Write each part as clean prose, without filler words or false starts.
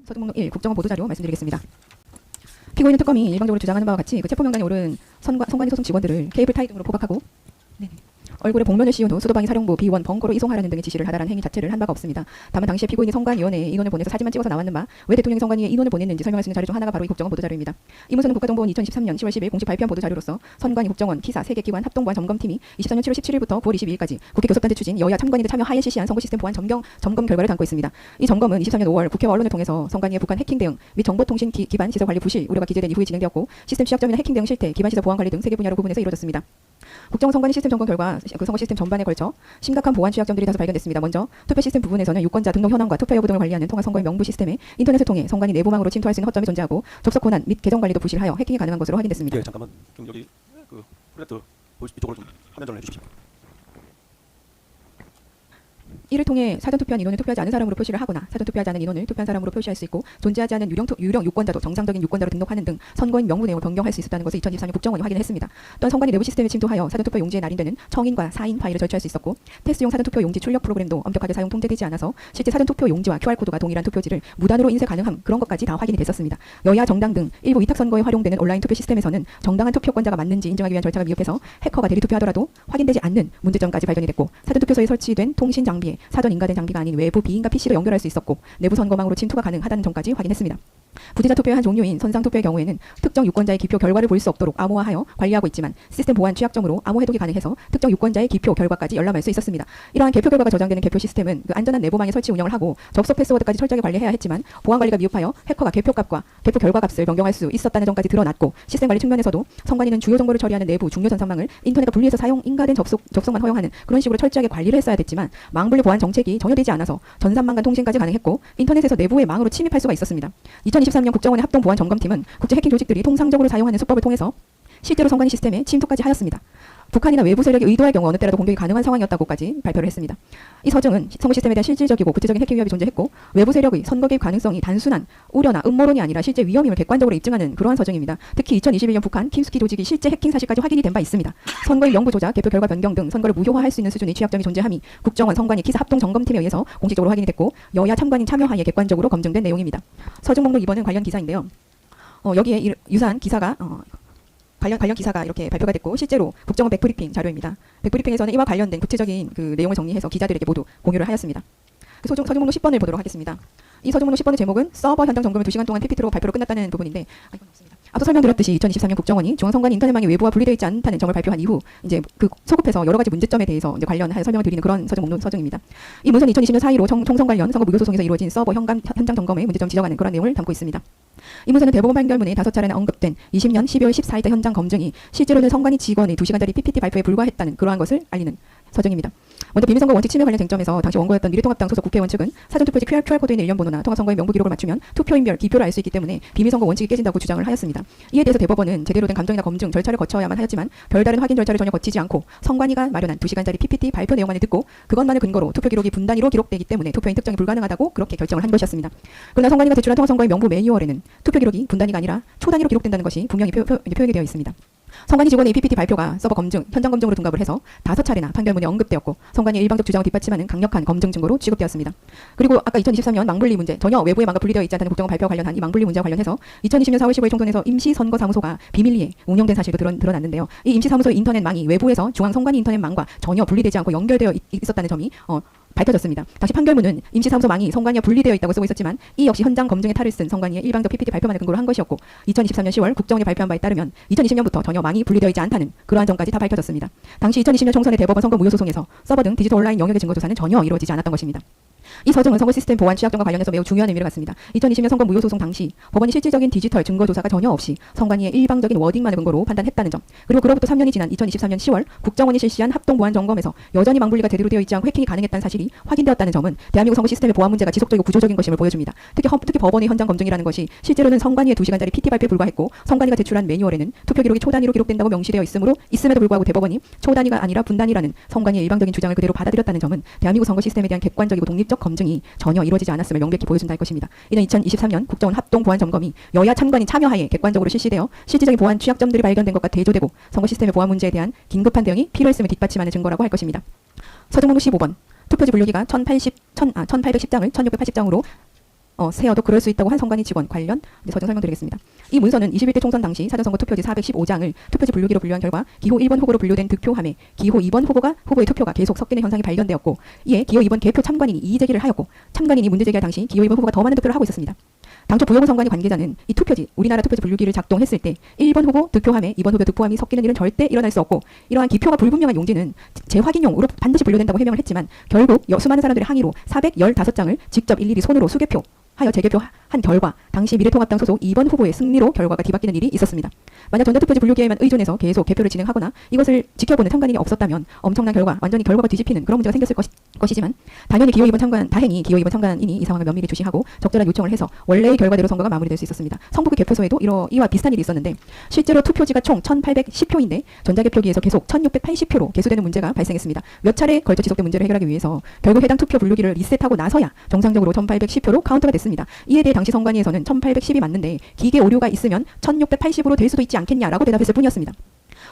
서두목록 1 국정원 보도자료 말씀드리겠습니다. 피고인은 특검이 일방적으로 주장하는 바와 같이 그 체포명단에 오른 선관위 소속 직원들을 케이블 타이 등으로 포박하고 얼굴에 복면을 씌운 후 수도방위 사령부 B1 벙커로 이송하라는 등의 지시를 하다라는 행위 자체를 한 바가 없습니다. 다만 당시에 피고인이 선관위원회에 인원을 보내서 사진만 찍어서 나왔는 바 왜 대통령이 선관위에 인원을 보냈는지 설명할 수 있는 자료 중 하나가 바로 이 국정원 보도자료입니다. 이 문서는 국가정보원 2023년 10월 10일 공식 발표한 보도자료로서 선관위, 국정원, 키사, 3개 기관 합동보안 점검팀이 24년 7월 17일부터 9월 22일까지 국회 교섭단체 추진 여야 참관인들 참여 하에 실시한 선거 시스템 보안 점검 결과를 담고 있습니다. 이 점검은 23년 5월 국회와 언론을 통해서 선관위의 북한 해킹 대응 및 정보통신 기반 시설 관리 부실 우려가 기재된 이후에 진행되었고 시스템 취약점이나 해킹 대응 실태, 기반 시설 보안 관리 등 3개 분야로 구분해서 이루어졌습니다. 국정원 선관위 시스템 점검 결과 그 선거 시스템 전반에 걸쳐 심각한 보안 취약점들이 다수 발견됐습니다. 먼저 투표 시스템 부분에서는 유권자 등록 현황과 투표 여부 등을 관리하는 통합선거의 명부 시스템에 인터넷을 통해 선관위 내부망으로 침투할 수 있는 허점이 존재하고 접속 권한 및 계정 관리도 부실하여 해킹이 가능한 것으로 확인됐습니다. 예, 잠깐만 좀 여기 그 프레트 이쪽으로 좀 화면 전환해 주십시오. 이를 통해 사전투표한 인원을 투표하지 않은 사람으로 표시를 하거나 사전투표하지 않은 인원을 투표한 사람으로 표시할 수 있고 존재하지 않은 유령 유권자도 정상적인 유권자로 등록하는 등 선거인 명부 내용을 변경할 수 있었다는 것을 2023년 국정원이 확인했습니다. 또한 선관위 내부 시스템에 침투하여 사전투표 용지에 날인되는 청인과 사인 파일을 절취할 수 있었고 테스트용 사전투표 용지 출력 프로그램도 엄격하게 사용 통제되지 않아서 실제 사전투표 용지와 QR코드가 동일한 투표지를 무단으로 인쇄 가능함 그런 것까지 다 확인이 됐었습니다. 여야 정당 등 일부 위탁선거에 활용되는 온라인 투표 시스템에서는 정당한 투표권자가 맞는지 인정하기 위한 절차가 미흡해서 해커가 대리 투표하더라도 확인되지 않는 문제점까지 발견이 됐고 사전투표소에 설치된 통신 장비에 사전 인가된 장비가 아닌 외부 비인가 PC로 연결할 수 있었고 내부 선거망으로 침투가 가능하다는 점까지 확인했습니다. 부재자 투표의 한 종류인 선상 투표의 경우에는 특정 유권자의 기표 결과를 볼 수 없도록 암호화하여 관리하고 있지만 시스템 보안 취약점으로 암호 해독이 가능해서 특정 유권자의 기표 결과까지 열람할 수 있었습니다. 이러한 개표 결과가 저장되는 개표 시스템은 그 안전한 내부망에 설치 운영을 하고 접속 패스워드까지 철저하게 관리해야 했지만 보안 관리가 미흡하여 해커가 개표값과 개표 결과 값을 변경할 수 있었다는 점까지 드러났고 시스템 관리 측면에서도 선관위는 주요 정보를 처리하는 내부 중요 전산망을 인터넷과 분리해서 사용 인가된 접속만 허용하는 그런 식으로 철저하게 관리를 했어야 됐지만 망분리 보안 정책이 전혀 되지 않아서 전산망 간 통신까지 가능했고 인터넷에서 내부의 망으로 침입할 수가 있었습니다. 2023년 국정원의 합동보안 점검팀은 국제 해킹 조직들이 통상적으로 사용하는 수법을 통해서 실제로 선관위 시스템에 침투까지 하였습니다. 북한이나 외부 세력이 의도할 경우 어느 때라도 공격이 가능한 상황이었다고까지 발표를 했습니다. 이 서증은 선거 시스템에 대한 실질적이고 구체적인 해킹 위협이 존재했고 외부 세력의 선거 개입 가능성이 단순한 우려나 음모론이 아니라 실제 위험임을 객관적으로 입증하는 그러한 서증입니다. 특히 2021년 북한 킴스키 조직이 실제 해킹 사실까지 확인이 된 바 있습니다. 선거인 명부 조작, 개표 결과 변경 등 선거를 무효화할 수 있는 수준의 취약점이 존재함이 국정원, 선관위, 키사 합동 점검팀에 의해서 공식적으로 확인이 됐고 여야 참관인 참여하에 객관적으로 검증된 내용입니다. 서증 목록 2번은 관련 기사인데요. 여기에 유사한 기사가 관련 기사가 이렇게 발표가 됐고 실제로 국정원 백브리핑 자료입니다. 백브리핑에서는 이와 관련된 구체적인 그 내용을 정리해서 기자들에게 모두 공유를 하였습니다. 서중 목록 10번을 보도록 하겠습니다. 이 서중 목록 10번의 제목은 서버 현장 점검을 2시간 동안 PPT로 발표로 끝났다는 부분인데 이건 없습니다. 앞서 설명드렸듯이 2023년 국정원이 중앙선관위 인터넷망의 외부와 분리되어 있지 않다는 점을 발표한 이후 이제 그 소급해서 여러 가지 문제점에 대해서 이제 관련하여 설명을 드리는 그런 서중 목록 서중입니다. 이 문서는 2020년 4.15 총선 관련 선거 무효 소송에서 이루어진 서버 현장 점검의 문제점 지적하는 그런 내용을 담고 있습니다. 이 문서는 대법원 판결문에 5차례나 언급된 20년 12월 14일자 현장 검증이 실제로는 선관위 직원의 2시간짜리 PPT 발표에 불과했다는 그러한 것을 알리는 서정입니다. 먼저 비밀선거 원칙 침해 관련 쟁점에서 당시 원고였던 미래통합당 소속 국회의원 측은 사전투표지 QR코드에 있는 일련 번호나 통합선거의 명부 기록을 맞추면 투표인별, 기표를 알 수 있기 때문에 비밀선거 원칙이 깨진다고 주장을 하였습니다. 이에 대해서 대법원은 제대로 된 감정이나 검증 절차를 거쳐야만 하였지만 별다른 확인 절차를 전혀 거치지 않고 선관위가 마련한 2시간짜리 PPT 발표 내용만을 듣고 그것만을 근거로 투표 기록이 분단위로 기록되기 때문에 투표인 특정이 불가능하다고 그렇게 결정을 한 것이었습니다. 그러나 선관위가 제출한 통합선거의 명부 매뉴얼에는 투표 기록이 분단위가 아니라 초단위로 기록된다는 것이 분명히 표현이 되어 있습니다. 선관위 직원의 PPT 발표가 서버 검증, 현장 검증으로 둔갑을 해서 5차례나 판결문에 언급되었고 선관위의 일방적 주장을 뒷받침하는 강력한 검증 증거로 취급되었습니다. 그리고 아까 2023년 망분리 문제, 전혀 외부의 망과 분리되어 있지 않다는 국정원 발표와 관련한 이 망분리 문제와 관련해서 2020년 4월 15일 총선에서 임시선거사무소가 비밀리에 운영된 사실도 드러났는데요. 이 임시사무소의 인터넷망이 외부에서 중앙선관위 인터넷망과 전혀 분리되지 않고 연결되어 있었다는 점이 밝혀졌습니다. 당시 판결문은 임시사무소 망이 선관위와 분리되어 있다고 쓰고 있었지만 이 역시 현장 검증에 탈을 쓴 선관위의 일방적 PPT 발표만을 근거로 한 것이었고 2023년 10월 국정원이 발표한 바에 따르면 2020년부터 전혀 망이 분리되어 있지 않다는 그러한 점까지 다 밝혀졌습니다. 당시 2020년 총선의 대법원 선거 무효 소송에서 서버 등 디지털 온라인 영역의 증거 조사는 전혀 이루어지지 않았던 것입니다. 이 서정은 선거 시스템 보안 취약점과 관련해서 매우 중요한 의미를 갖습니다. 2020년 선거 무효 소송 당시 법원이 실질적인 디지털 증거 조사가 전혀 없이 선관위의 일방적인 워딩만을 근거로 판단했다는 점, 그리고 그로부터 3년이 지난 2023년 10월 국정원이 실시한 합동 보안 점검에서 여전히 망분리가 제대로 되어 있지 않고 해킹이 가능했다는 사실이 확인되었다는 점은 대한민국 선거 시스템의 보안 문제가 지속적이고 구조적인 것임을 보여줍니다. 특히 법원의 현장 검증이라는 것이 실제로는 선관위의 2시간짜리 PT 발표에 불과했고 선관위가 제출한 매뉴얼에는 투표 기록이 초단위로 기록된다고 명시되어 있음에도 불구하고 대법원이 초단위가 아니라 분단위라는 선관위의 일방적인 주장을 그대로 받아들였다는 점은 대한민국 선거 시스템에 대한 객관적이고 독립적 검증이 전혀 이루어지지 않았음을 명백히 보여준다 할 것입니다. 이는 2023년 국정원 합동 보안 점검이 여야 참관인 참여하에 객관적으로 실시되어 실질적인 보안 취약점들이 발견된 것과 대조되고 선거 시스템의 보안 문제에 대한 긴급한 대응이 필요했음을 뒷받침하는 증거라고 할 것입니다. 서증목록 15번 투표지 분류기가 1810장을 1680장으로 세어도 그럴 수 있다고 한 선관위 직원 관련 서정 설명드리겠습니다. 이 문서는 21대 총선 당시 사전선거 투표지 415장을 투표지 분류기로 분류한 결과 기호 1번 후보로 분류된 득표함에 기호 2번 후보의 투표가 계속 섞이는 현상이 발견되었고, 이에 기호 2번 개표 참관인이 이의제기를 하였고, 참관인이 문제 제기할 당시 기호 2번 후보가 더 많은 득표를 하고 있었습니다. 당초 부여고 선관위 관계자는 이 투표지, 우리나라 투표지 분류기를 작동했을 때 1번 후보 득표함에 2번 후보 득표함이 섞이는 일은 절대 일어날 수 없고, 이러한 기표가 불분명한 용지는 재확인용으로 반드시 분류된다고 해명을 했지만, 결국 수많은 사람들의 항의로 415장을 직접 일일이 손으로 수개표 하여 재개표한 결과 당시 미래통합당 소속 2번 후보의 승리로 결과가 뒤바뀌는 일이 있었습니다. 만약 전자투표지 분류기에만 의존해서 계속 개표를 진행하거나 이것을 지켜보는 참관인이 없었다면 엄청난 완전히 결과가 뒤집히는 그런 문제가 생겼을 것이지만, 당연히 다행히 기호 2번 참관인이 이 상황을 면밀히 주시하고 적절한 요청을 해서 원래의 결과대로 선거가 마무리될 수 있었습니다. 성북구 개표소에도 이와 비슷한 일이 있었는데, 실제로 투표지가 총 1810표인데 전자개표기에서 계속 1680표로 개수되는 문제가 발생했습니다. 몇 차례 걸쳐 지속된 문제를 해결하기 위해서 결국 해당 투표 분류기를 리셋하고 나서야 정상적으로 1810표로 카운트가 됐습니다. 이에 대해 당시 선관위에서는 1810이 맞는데 기계 오류가 있으면 1680으로 될 수도 있지 않겠냐라고 대답했을 뿐이었습니다.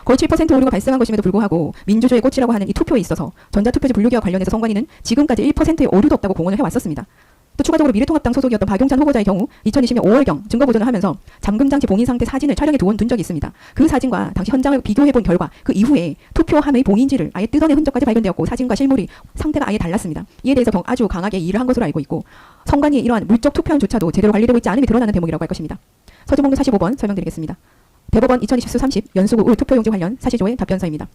거의 7% 오류가 발생한 것임에도 불구하고 민주주의의 꽃이라고 하는 이 투표에 있어서 전자투표지 분류기와 관련해서 선관위는 지금까지 1%의 오류도 없다고 공언을 해왔었습니다. 또 추가적으로 미래통합당 소속이었던 박용찬 후보자의 경우 2020년 5월경 증거보전을 하면서 잠금장치 봉인 상태 사진을 촬영해 둔 적이 있습니다. 그 사진과 당시 현장을 비교해본 결과 그 이후에 투표함의 봉인지를 아예 뜯어낸 흔적까지 발견되었고, 사진과 실물이 상태가 아예 달랐습니다. 이에 대해서 아주 강하게 이의를 한 것으로 알고 있고, 선관위의 이러한 물적 투표함조차도 제대로 관리되고 있지 않음이 드러나는 대목이라고 할 것입니다. 서주목록 45번 설명드리겠습니다. 대법원 2020수 30 연수구 울 투표용지 관련 사시조의 답변서입니다.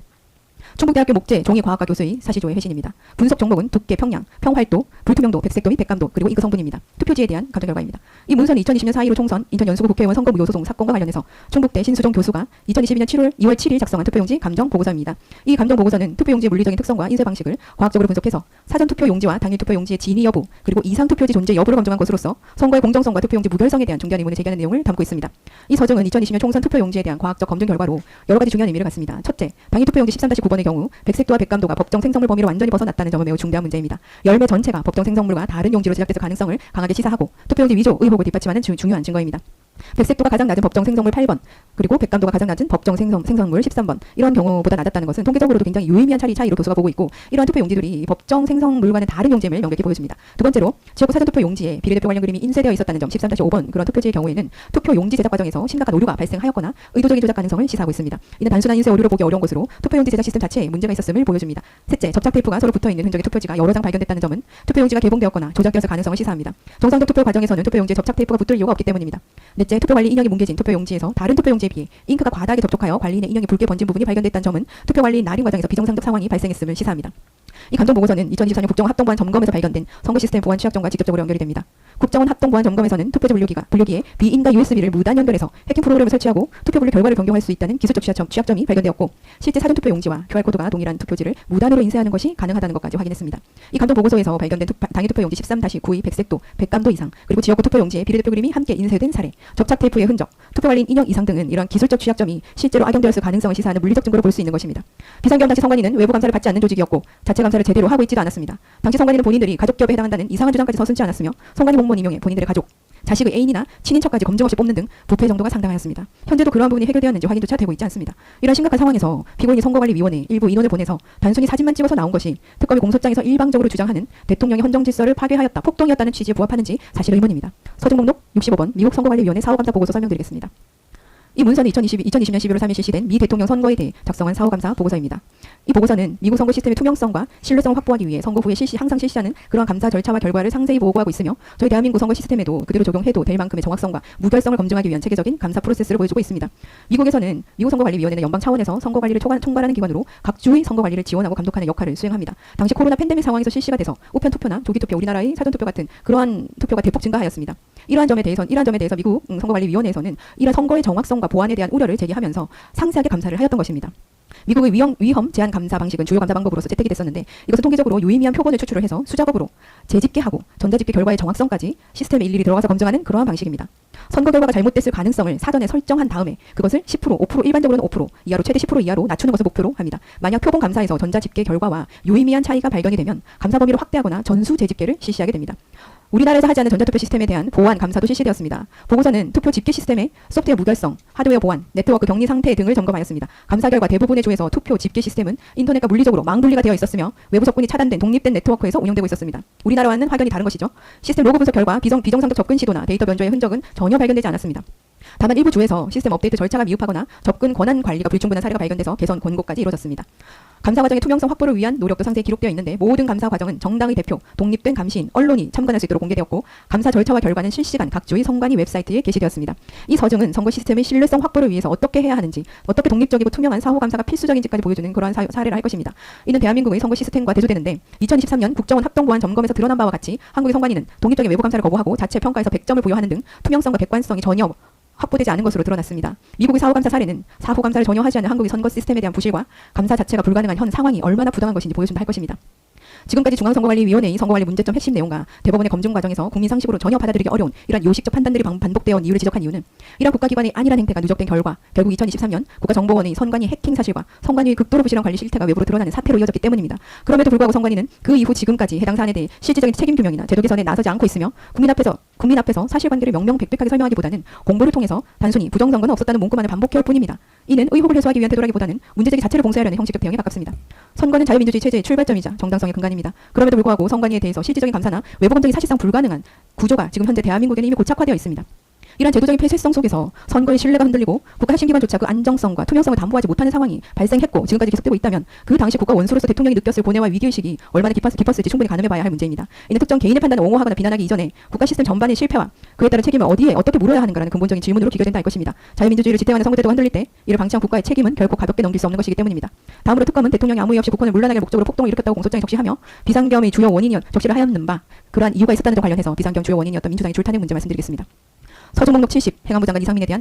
충북대학교 목재 종이과학과 교수의 사시조의 회신입니다. 분석 종목은 두께, 평양, 평활도, 불투명도, 백색도 및 백감도, 그리고 이그 성분입니다. 투표지에 대한 감정 결과입니다. 이 문서는 2020년 4.15 총선 인천 연수구 국회의원 선거 무효 소송 사건과 관련해서 충북대 신수종 교수가 2022년 2월 7일 작성한 투표용지 감정 보고서입니다. 이 감정 보고서는 투표용지의 물리적인 특성과 인쇄 방식을 과학적으로 분석해서 사전 투표용지와 당일 투표용지의 진위 여부, 그리고 이상 투표지 존재 여부를 검증한 것으로서 선거의 공정성과 투표용지 무결성에 대한 중대한 의문을 제기하는 내용을 담고 있습니다. 이 서정은 2020년 총선 투표용지에 대한 과학적 검증 결과로 여러 가지 중요한 의미를 갖습니다. 첫째, 당일 투표용지 13-9번의 경우 백색도와 백감도가 법정 생성물 범위를 완전히 벗어났다는 점은 매우 중대한 문제입니다. 열매 전체가 법정 생성물과 다른 용지로 제작됐을 가능성을 강하게 시사하고 투표용지 위조 의혹을 뒷받침하는 중요한 증거입니다. 백색도가 가장 낮은 법정 생성물 8번, 그리고 백감도가 가장 낮은 법정 생성물 13번, 이런 경우보다 낮았다는 것은 통계적으로도 굉장히 유의미한 차이로 교수가 보고 있고, 이러한 투표 용지들이 법정 생성물과는 다른 용지임을 명백히 보여줍니다. 두 번째로, 지역구 사전투표 용지에 비례대표 관련 그림이 인쇄되어 있었다는 점 13-5번 그런 투표지의 경우에는 투표 용지 제작 과정에서 심각한 오류가 발생하였거나 의도적인 조작 가능성을 시사하고 있습니다. 이는 단순한 인쇄 오류로 보기 어려운 것으로 투표 용지 제작 시스템 자체에 문제가 있었음을 보여줍니다. 셋째, 접착 테이프가 서로 붙어있는 흔적의 투표지가 여러 장 발견됐다는 점은 투표 용지가 개봉되었거나 조작되었을 가능성을 시사합니다. 정상적 투표 과정에서는 투표 용지에 접착 테이프가 붙을 이유가 없기 때문입니다. 넷째, 투표 관리 인형이 뭉개진 투표 용지에서 다른 투표 용지에 비해 잉크가 과다하게 접촉하여 관리인의 인형이 붉게 번진 부분이 발견됐다는 점은 투표 관리인 날인 과정에서 비정상적 상황이 발생했음을 시사합니다. 이 감정 보고서는 2024년 국정원 합동보안 점검에서 발견된 선거 시스템 보안 취약점과 직접적으로 연결이 됩니다. 국정원 합동보안 점검에서는 투표지 분류기에 비인가 USB를 무단 연결해서 해킹 프로그램을 설치하고 투표 분류 결과를 변경할 수 있다는 기술적 취약점이 발견되었고, 실제 사전투표 용지와 QR코드가 동일한 투표지를 무단으로 인쇄하는 것이 가능하다는 것까지 확인했습니다. 이 감정 보고서에서 발견된 당일 투표 용지 13-9의 백색도, 백감도 이상, 그리고 지역구 투표 용지에 비례대표 그림이 함께 인쇄된 사례, 접착 테이프의 흔적, 투표 관리인 인형 이상 등은 이러한 기술적 취약점이 실제로 악용되었을 가능성을 시사하는 물리적 증거로 볼 수 있는 것입니다. 비상겸 당시 선관위는 외부 감사를 받지 않는 조직이었고 자체 감사를 제대로 하고 있지도 않았습니다. 당시 선관위는 본인들이 가족기업에 해당한다는 이상한 주장까지 서슴지 않았으며, 선관위 공무원 임용에 본인들의 가족, 자식의 애인이나 친인척까지 검증 없이 뽑는 등 부패 정도가 상당하였습니다. 현재도 그러한 부분이 해결되었는지 확인조차 되고 있지 않습니다. 이런 심각한 상황에서 피고인이 선거관리위원회 일부 인원을 보내서 단순히 사진만 찍어서 나온 것이 특검이 공소장에서 일방적으로 주장하는 대통령의 헌정질서를 파괴하였다, 폭동이었다는 취지에 부합하는지 사실 의문입니다. 서중 목록 65번 미국 선거관리위원회 사후감사 보고서 설명드리겠습니다. 이 문서는 2020년 11월 3일 실시된 미 대통령 선거에 대해 작성한 사후감사 보고서입니다. 이 보고서는 미국 선거 시스템의 투명성과 신뢰성을 확보하기 위해 선거 후에 항상 실시하는 그러한 감사 절차와 결과를 상세히 보고하고 있으며, 저희 대한민국 선거 시스템에도 그대로 적용해도 될 만큼의 정확성과 무결성을 검증하기 위한 체계적인 감사 프로세스를 보여주고 있습니다. 미국에서는 미국 선거관리위원회는 연방 차원에서 선거관리를 총괄하는 기관으로 각 주의 선거관리를 지원하고 감독하는 역할을 수행합니다. 당시 코로나 팬데믹 상황에서 실시가 돼서 우편 투표나 조기 투표, 우리나라의 사전 투표 같은 그러한 투표가 대폭 증가하였습니다. 이러한 점에 대해서 미국 선거관리위원회에서는 이러한 선거의 정확성과 보안에 대한 우려를 제기하면서 상세하게 감사를 하였던 것입니다. 미국의 위험 제한 감사 방식은 주요 감사 방법으로서 채택이 됐었는데, 이것은 통계적으로 유의미한 표본을 추출을 해서 수작업으로 재집계하고 전자집계 결과의 정확성까지 시스템에 일일이 들어가서 검증하는 그러한 방식입니다. 선거 결과가 잘못됐을 가능성을 사전에 설정한 다음에 그것을 10%, 5%, 일반적으로는 5% 이하로, 최대 10% 이하로 낮추는 것을 목표로 합니다. 만약 표본 감사에서 전자집계 결과와 유의미한 차이가 발견이 되면 감사 범위를 확대하거나 전수 재집계를 실시하게 됩니다. 우리나라에서 하지 않은 전자투표 시스템에 대한 보완 감사도 실시되었습니다. 보고서는 투표 집계 시스템의 소프트웨어 무결성, 하드웨어 보안, 네트워크 격리 상태 등을 점검하였습니다. 감사 결과 대부분의 주에서 투표 집계 시스템은 인터넷과 물리적으로 망분리가 되어 있었으며 외부 접근이 차단된 독립된 네트워크에서 운영되고 있었습니다. 우리나라와는 확연히 다른 것이죠. 시스템 로그 분석 결과 비정상적 접근 시도나 데이터 변조의 흔적은 전혀 발견되지 않았습니다. 다만 일부 주에서 시스템 업데이트 절차가 미흡하거나 접근 권한 관리가 불충분한 사례가 발견돼서 개선 권고까지 이루어졌습니다. 감사 과정의 투명성 확보를 위한 노력도 상세히 기록되어 있는데 모든 감사 과정은 정당의 대표, 독립된 감시인, 언론이 참관할 수 있도록 공개되었고 감사 절차와 결과는 실시간 각 주의 선관위 웹사이트에 게시되었습니다. 이 서증은 선거 시스템의 신뢰성 확보를 위해서 어떻게 해야 하는지, 어떻게 독립적이고 투명한 사후 감사가 필수적인지까지 보여주는 그러한 사례를 할 것입니다. 이는 대한민국의 선거 시스템과 대조되는데 2023년 국정원 합동보안 점검에서 드러난 바와 같이 한국의 선관위는 독립적인 외부 감사를 거부하고 자체 평가에서 100점을 부여하는 등 투명성과 객관성이 전혀 확보되지 않은 것으로 드러났습니다. 미국의 사후감사 사례는 사후감사를 전혀 하지 않는 한국의 선거 시스템에 대한 부실과 감사 자체가 불가능한 현 상황이 얼마나 부당한 것인지 보여준다 할 것입니다. 지금까지 중앙선거관리위원회의 선거관리 문제점 핵심 내용과 대법원의 검증 과정에서 국민 상식으로 전혀 받아들이기 어려운 이러한 요식적 판단들이 반복되어 온 이유를 지적한 이유는 이러한 국가기관의 안일한 행태가 누적된 결과 결국 2023년 국가정보원의 선관위 해킹 사실과 선관위의 극도로 부실한 관리 실태가 외부로 드러나는 사태로 이어졌기 때문입니다. 그럼에도 불구하고 선관위는 그 이후 지금까지 해당 사안에 대해 실질적인 책임 규명이나 제도 개선에 나서지 않고 있으며 국민 앞에서 사실관계를 명명백백하게 설명하기보다는 공보를 통해서 단순히 부정선거는 없었다는 문구만을 반복해올 뿐입니다. 이는 의혹을 해소하기 위한 태도라기보다는 문제제기 자체를 봉쇄하려는 형식적 대응에 가깝습니다. 선거는 자유민주주의 체제의 출발점이자 정당성의 근간입니다. 그럼에도 불구하고 선관위에 대해서 실질적인 감사나 외부 검증이 사실상 불가능한 구조가 지금 현재 대한민국에는 이미 고착화되어 있습니다. 이러한 제도적인 폐쇄성 속에서 선거의 신뢰가 흔들리고 국가 핵심기관조차 그 안정성과 투명성을 담보하지 못하는 상황이 발생했고 지금까지 계속되고 있다면 그 당시 국가 원수로서 대통령이 느꼈을 고뇌와 위기의식이 얼마나 깊었을지 충분히 가늠해봐야 할 문제입니다. 이는 특정 개인의 판단을 옹호하거나 비난하기 이전에 국가 시스템 전반의 실패와 그에 따른 책임을 어디에 어떻게 물어야 하는가라는 근본적인 질문으로 귀결된다 할 것입니다. 자유민주주의를 지탱하는 선거제도가 흔들릴 때 이를 방치한 국가의 책임은 결코 가볍게 넘길 수 없는 것이기 때문입니다. 다음으로 특검은 대통령이 아무 이유 없이 국권을 물러나게 목적으로 폭동을 일으켰다고 공소장에 적시하며 비상겸의 주요 원인이었 적시를 하였는 바 그러한 이유가 있었다는 점 관련해서 비상겸 주요 원인이었던 민주당의 줄탄핵 문제 말씀드리겠습니다. 서종 목록 70 행안부 장관 이상민에 대한